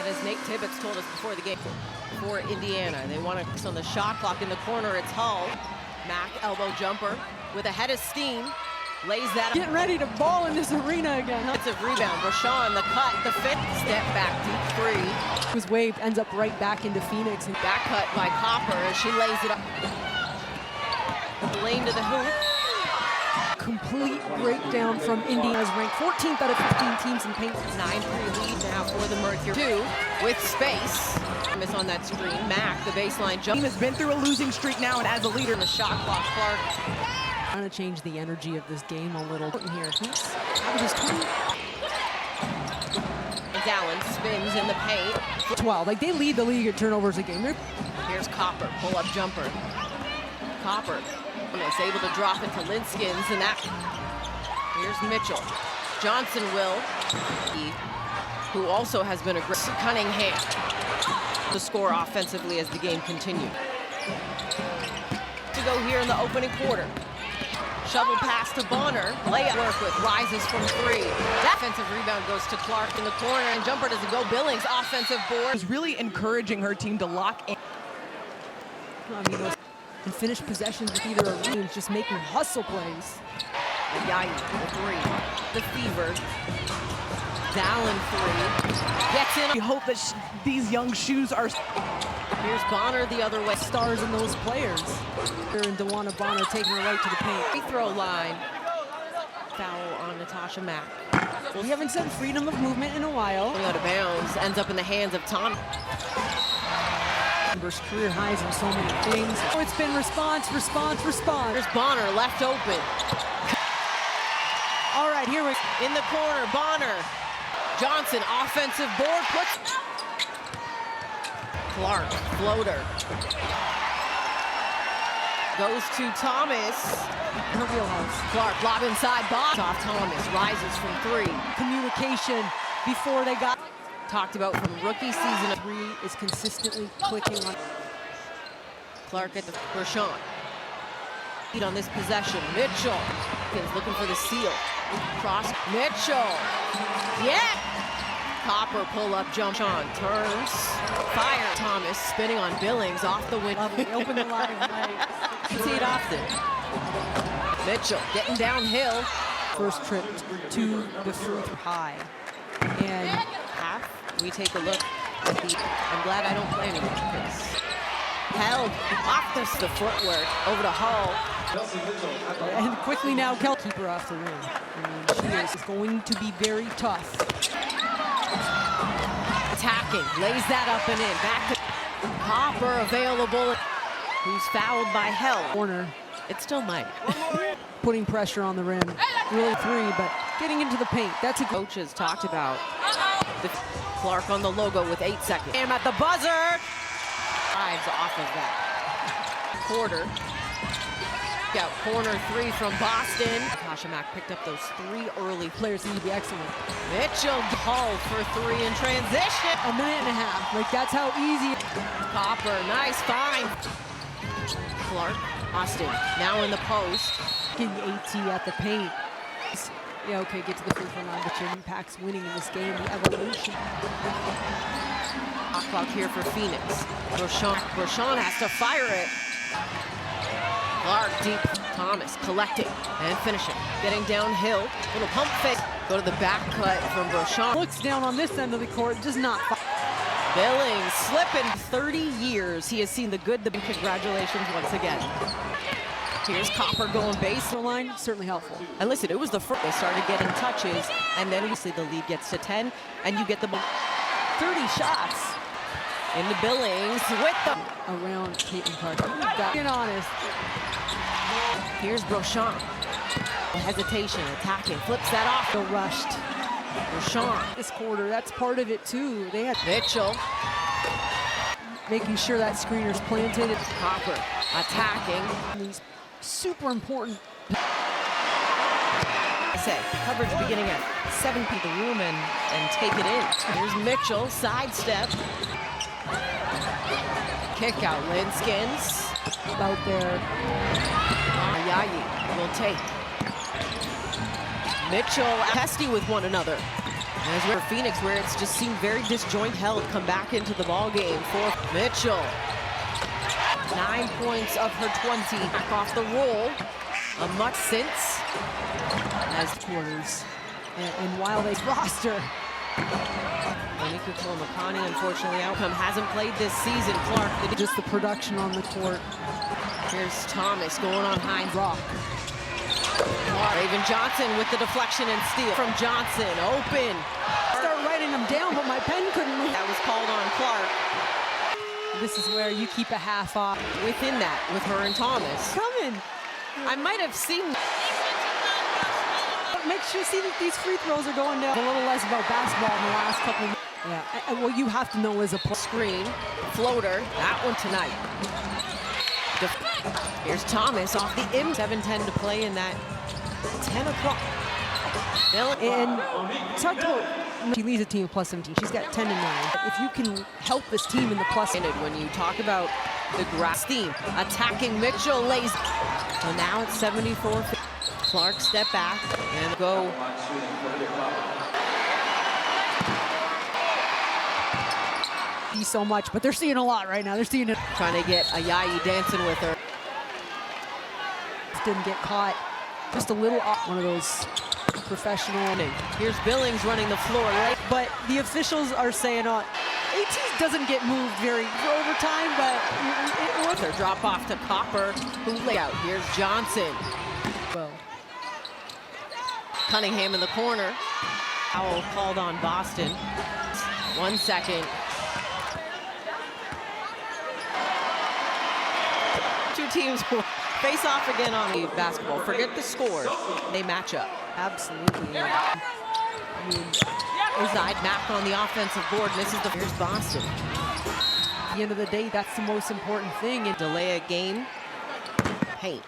And as Nate Tibbetts told us before the game, for Indiana, they want to fix on the shot clock. In the corner, it's Hull. Mack, elbow jumper with a head of steam. Lays that up. Getting ready to ball in this arena again. It's a rebound. Rashawn, the cut, the fit. Step back, deep three. Was waved, ends up right back into Phoenix. And back cut by Copper as she lays it up. Lane to the hoop. Complete breakdown from Indiana's ranked 14th out of 15 teams in paint. 9-3 lead now for the Mercury. 2 with space. Miss on that screen. Mack, the baseline jump. Team has been through a losing streak now, and as a leader in the shot clock, Clark. Trying to change the energy of this game a little here. That was his 20. Dallin spins in the paint. 12. Like, they lead the league at turnovers a game. Here's Copper, pull-up jumper. Copper is able to drop into Linskins, and that. Here's Mitchell. Johnson will, who also has been a great Cunningham. The score offensively as the game continued. To go here in the opening quarter. Shovel pass to Bonner. Layup work with rises from 3. Defensive rebound goes to Clark in the corner, and jumper doesn't go. Billings offensive board. is really encouraging her team to lock in. I mean, and finish possessions with either a range, just making hustle plays. Yayi, the 3. The Fever. Dallin 3. Gets in. We hope that these young shoes are. Here's Bonner the other way. Stars in those players. And DeWanna Bonner taking her right to the paint. Free throw line. Foul on Natasha Mack. We haven't said freedom of movement in a while. Out of bounds, ends up in the hands of Tom. Career highs in so many things. Oh, it's been response. There's Bonner left open. All right, here we in the corner. Bonner. Johnson offensive board puts. Clark floater. Goes to Thomas. Her wheelhouse. Clark lob inside box. Off Thomas rises from 3. Communication before they got. Talked about from rookie season. 3 is consistently clicking on. Clark at the Rashawn. Lead on this possession. Mitchell is looking for the steal. Cross. Mitchell. Yeah. Copper pull up jump. Sean turns. Fire. Thomas spinning on Billings off the wing. Open the line. Right. See it often. Mitchell getting downhill. First trip to the free throw high. And half. We take a look at the. I'm glad I don't play anymore because held off the footwork over to Hull. And quickly now, keep her off the rim. I mean, she is going to be very tough. Attacking, lays that up and in. Back to Copper available. Who's fouled by Hell. Corner. It still might. Putting pressure on the rim. Really 3, but getting into the paint. That's a coaches talked about. Clark on the logo with 8 seconds. Him at the buzzer. Drives off of that. Quarter. Got corner 3 from Boston. Natasha Mack picked up those 3 early. Players need to be excellent. Mitchell Hull for 3 in transition. A minute and a half. Like, that's how easy. Copper, nice find. Clark, Austin, now in the post. Getting AT at the paint. Yeah, okay, get to the free throw line, but your impact's winning in this game, the evolution. Clock here for Phoenix. Rashawn has to fire it. Clark deep. Thomas collecting and finishing. Getting downhill. Little pump fake. Go to the back cut from Rashawn. Looks down on this end of the court, does not. Billings slipping. 30 years he has seen the good, the bad. Congratulations once again. Here's Copper going baseline. Certainly helpful. And listen, it was the first. They started getting touches, and then obviously the lead gets to 10, and you get the 30 shots. Into Billings with the around Caitlin Clark. Being honest. Here's Rashawn. Hesitation, attacking, flips that off. So rushed. Rashawn. This quarter, that's part of it too. They had Mitchell. Making sure that screener's planted. Copper attacking. These super important. I say, coverage beginning at 7 feet the room and take it in. Here's Mitchell, sidestep. Kick out, Linskins. Out there. Yayi will take. Mitchell testy with one another. As we're Phoenix, where it's just seemed very disjoint, held, come back into the ball game for Mitchell. 9 points of her 20. Back off the roll. A much since. As quarters. And while they roster. Monica Cole-McConney, unfortunately, outcome hasn't played this season. Clark, Just the production on the court. Here's Thomas going on high. Rock. Raven Johnson with the deflection and steal from Johnson. Open. Start writing them down, but my pen couldn't move. That was called on Clark. This is where you keep a half off. Within that, with her and Thomas. Coming. I might have seen. Make sure you see that these free throws are going down. A little less about basketball in the last couple of. Yeah. And what you have to know is a Screen, floater, that one tonight. Here's Thomas off the 7:10 to play in that 10 o'clock. And talk about, she leads a team of plus 17. She's got 10 and 9. If you can help this team in the plus. When you talk about the grass team, attacking Mitchell lays. So now it's 74. Clark step back and go. So much, but they're seeing a lot right now. They're seeing it. Trying to get Ayayi dancing with her. Didn't get caught. Just a little off. One of those professional. Here's Billings running the floor, right? But the officials are saying, AT doesn't get moved very for overtime, but it was. Their drop off to Copper, who lay out. Here's Johnson. Well, Cunningham in the corner. Foul called on Boston. 1 second. Two teams will face off again on the basketball. Forget the score. They match up. absolutely. I mean, Ozide Mack on the offensive board. Misses the. Here's Boston. At the end of the day, that's the most important thing. And Delay a game. Paint.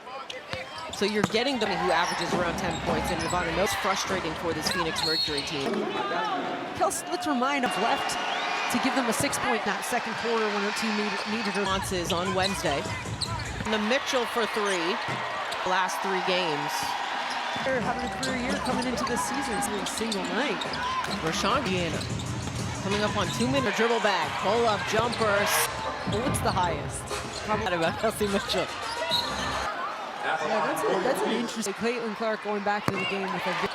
So you're getting them who averages around 10 points. And Ivana, most frustrating for this Phoenix Mercury team. Kelsey, let's remind us left to give them a 6-point in that second quarter when her team needed her. Responses on Wednesday. And the Mitchell for 3. Last 3 games. They're having a career year coming into this season. It's a single night. Rashawn Deanna coming up on 2-minute dribble bag. Pull up jumpers. Well, what's the highest? Probably about Kelsey Mitchell. Yeah, that's an interesting. Caitlin Clark going back into the game with a.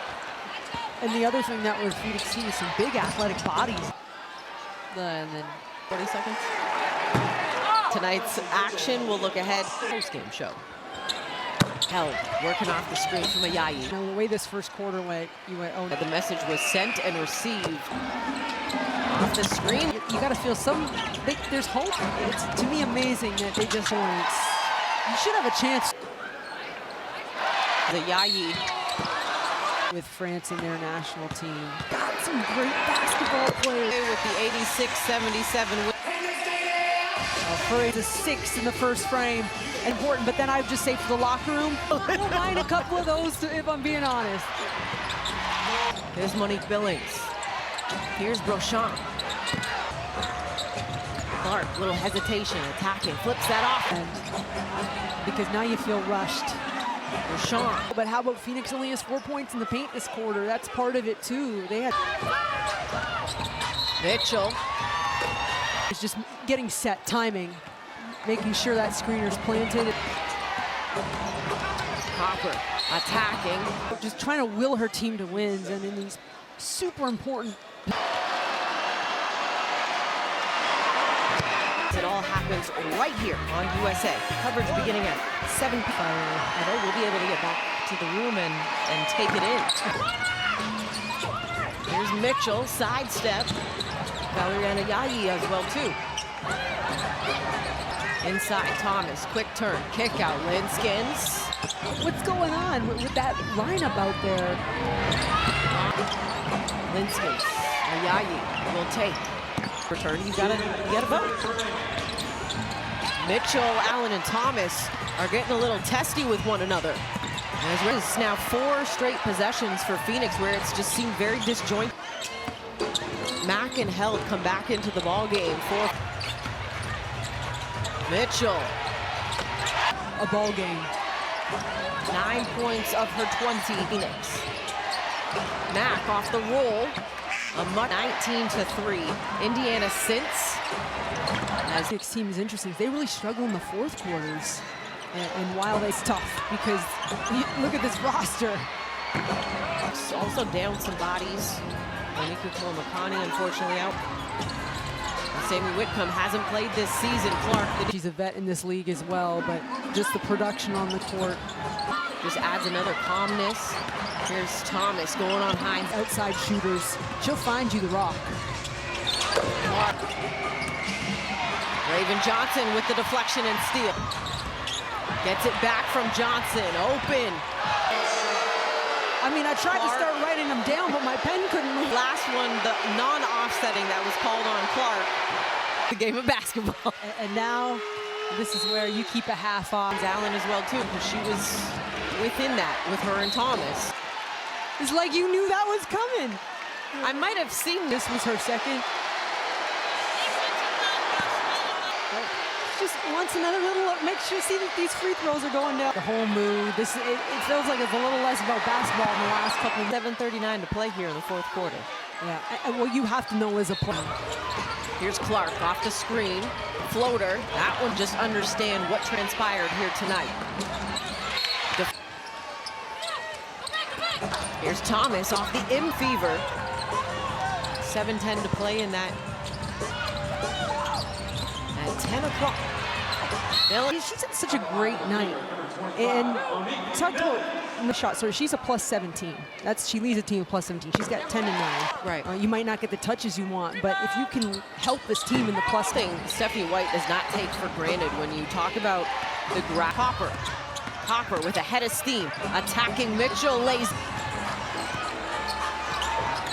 And the other thing that we're seeing is some big athletic bodies. And then 40 seconds. Tonight's action will look ahead. Post-game show. Held, working off the screen from Ayayi. You know, the way this first quarter went, you went, oh. The message was sent and received. Off the screen. You got to feel there's hope. It's, to me, amazing that they just points. You should have a chance. The Ayayi. With France and their national team. Got some great basketball players. With the 86-77 win. For a 6 in the first frame. Important, but then I would just say for the locker room, I don't mind a couple of those if I'm being honest. Here's Monique Billings. Here's Brochamp. Clark, little hesitation, attacking, flips that off. And because now you feel rushed. Brochamp. But how about Phoenix only has 4 points in the paint this quarter? That's part of it too. They had Mitchell. It's just getting set, timing, making sure that screener's planted. Copper attacking. Just trying to will her team to wins, and in these super important. It all happens right here on USA. Coverage beginning at 7. Although we'll be able to get back to the room and take it in. Here's Mitchell, sidestep. Valeriana Ayayi as well too. Inside Thomas, quick turn, kick out, Linskins. What's going on with that lineup out there? Linskins, Ayayi will take. Return, you gotta vote. Mitchell, Allen, and Thomas are getting a little testy with one another. As well as now 4 straight possessions for Phoenix where it's just seemed very disjointed. Mack and Held come back into the ball game for Mitchell. A ball game. 9 points of her 20. Phoenix. Mack off the roll. A 19-3. Indiana since. As this team is interesting. They really struggle in the fourth quarters. And while it's tough, because look at this roster. Also down some bodies. Monica Makani, unfortunately, out. And Sammy Whitcomb hasn't played this season. Clark. She's a vet in this league as well, but just the production on the court just adds another calmness. Here's Thomas going on high. Outside shooters. She'll find you the rock. Clark. Raven Johnson with the deflection and steal. Gets it back from Johnson. Open. I mean, I tried to start writing them down, but my pen couldn't move. Last one, the non-offsetting that was called on Clark. The game of basketball. And now, this is where you keep a half on. Allen as well, too, because she was within that with her and Thomas. It's like you knew that was coming. I might have seen this was her second. Just wants another little look. Make sure you see that these free throws are going down. The whole mood. It feels like it's a little less about basketball in the last couple of 7:39 to play here in the fourth quarter. Yeah, and what you have to know as a player. Here's Clark off the screen. Floater. That one, just understand what transpired here tonight. Here's Thomas off the fever. 7:10 to play in that. At 10 o'clock. She's had such a great night. And talk about the shot. Sorry, she's a plus 17. She leads a team with plus 17. She's got 10 and 9. Right. You might not get the touches you want, but if you can help this team in the plus thing, Stephanie White does not take for granted when you talk about the Copper. Copper with a head of steam, attacking Mitchell, lays.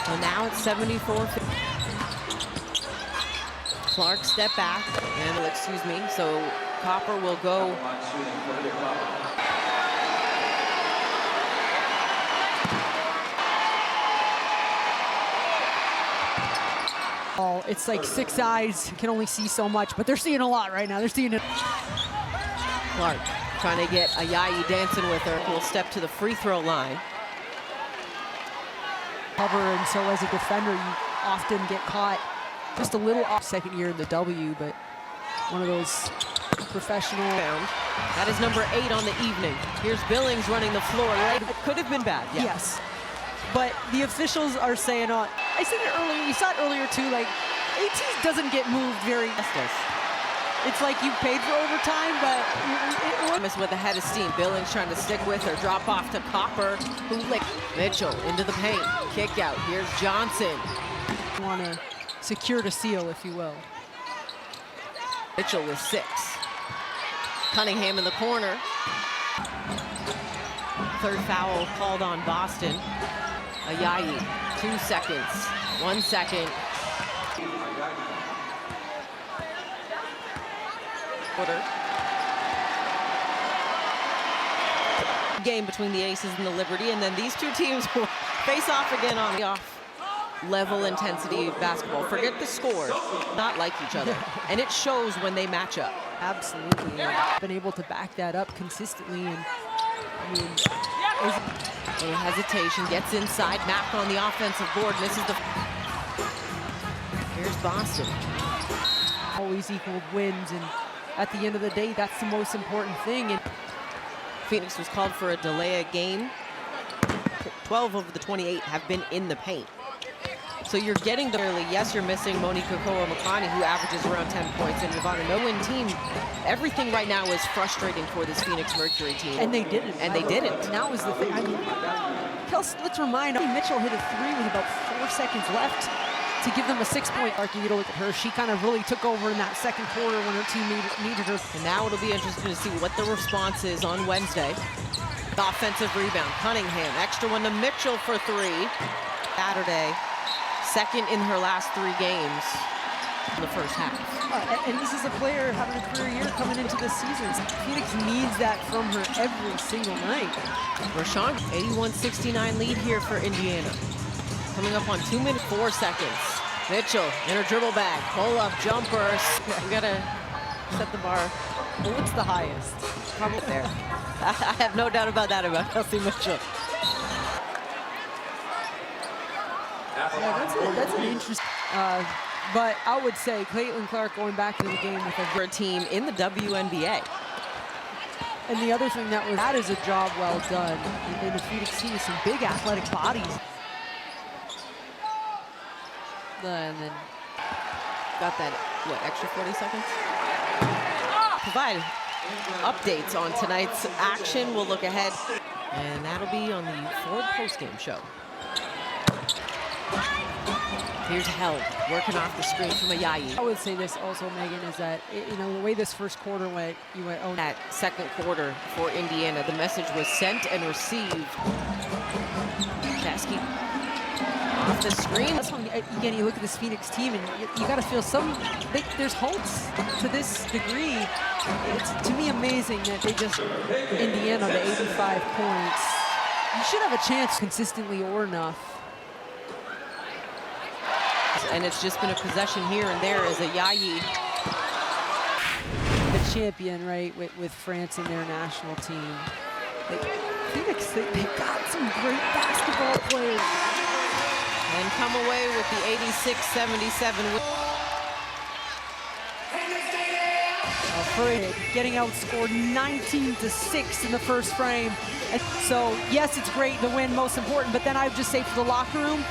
So now it's 74. Clark step back, and excuse me, so Copper will go. It's like 6 eyes can only see so much, but they're seeing a lot right now. They're seeing it. Clark trying to get Ayayi dancing with her. Will step to the free throw line. Cover, and so as a defender, you often get caught just a little off. Second year in the W, but one of those professional. That is number 8 on the evening. Here's Billings running the floor. Right? It could have been bad. Yeah. Yes. But the officials are saying, I said it earlier, you saw it earlier too, like, AT doesn't get moved very. It's like you paid for overtime, but Thomas with a head of steam. Billings trying to stick with her. Drop off to Copper, who licked Mitchell into the paint. Kick out. Here's Johnson. Want to secure the seal, if you will. Mitchell with 6. Cunningham in the corner. Third foul called on Boston. Ayayi, 2 seconds, 1 second. Game between the Aces and the Liberty, and then these two teams will face off again on the off-level intensity of basketball. Forget the score, not like each other, and it shows when they match up. Absolutely, and been able to back that up consistently, and I mean, a hesitation, gets inside, Mack on the offensive board, misses the. Here's Boston. Always equaled wins, and at the end of the day, that's the most important thing. And Phoenix was called for a delay of game. 12 of the 28 have been in the paint. So you're getting the early. Yes, you're missing Monica Makani, who averages around 10 points, and Ivana no-win team. Everything right now is frustrating for this Phoenix Mercury team. And they didn't. And they didn't. And that was the thing. I mean, let's remind Mitchell hit a 3 with about 4 seconds left to give them a 6-point. You get a look at her. She kind of really took over in that second quarter when her team needed her. And now it'll be interesting to see what the response is on Wednesday. The offensive rebound. Cunningham, extra one to Mitchell for 3. Saturday, second in her last 3 games in the first half. And this is a player having a career year coming into this season. Phoenix needs that from her every single night. Rashawn, 81-69 lead here for Indiana. Coming up on 2 minutes, 4 seconds. Mitchell in her dribble bag, pull up jumpers. We gotta set the bar. Well, what's the highest? Probably there. I have no doubt about that about Kelsey Mitchell. Yeah, that's an interesting. But I would say Caitlin Clark going back into the game with For a team in the WNBA. and the other thing that is a job well done in the Phoenix team with some big athletic bodies. And then Got that, what, extra 40 seconds? Provide updates on tonight's action. We'll look ahead, and that'll be on the Ford postgame show. Here's Held working off the screen from Ayayi. I would say this also, Megan, is that the way this first quarter went, oh, That second quarter for Indiana, the message was sent and received. Chesky off the screen. That's when, again, you look at this Phoenix team, and you got to feel there's hopes to this degree. It's, to me, amazing that they just, Indiana, the 85 points. You should have a chance consistently or enough. And it's just been a possession here and there as Ayayi. The champion, right, with France and their national team. Phoenix, they've got some great basketball players. And come away with the 86-77 win. Getting outscored 19-6 in the first frame. And so, yes, it's great, the win, most important, but then I would just say for the locker room,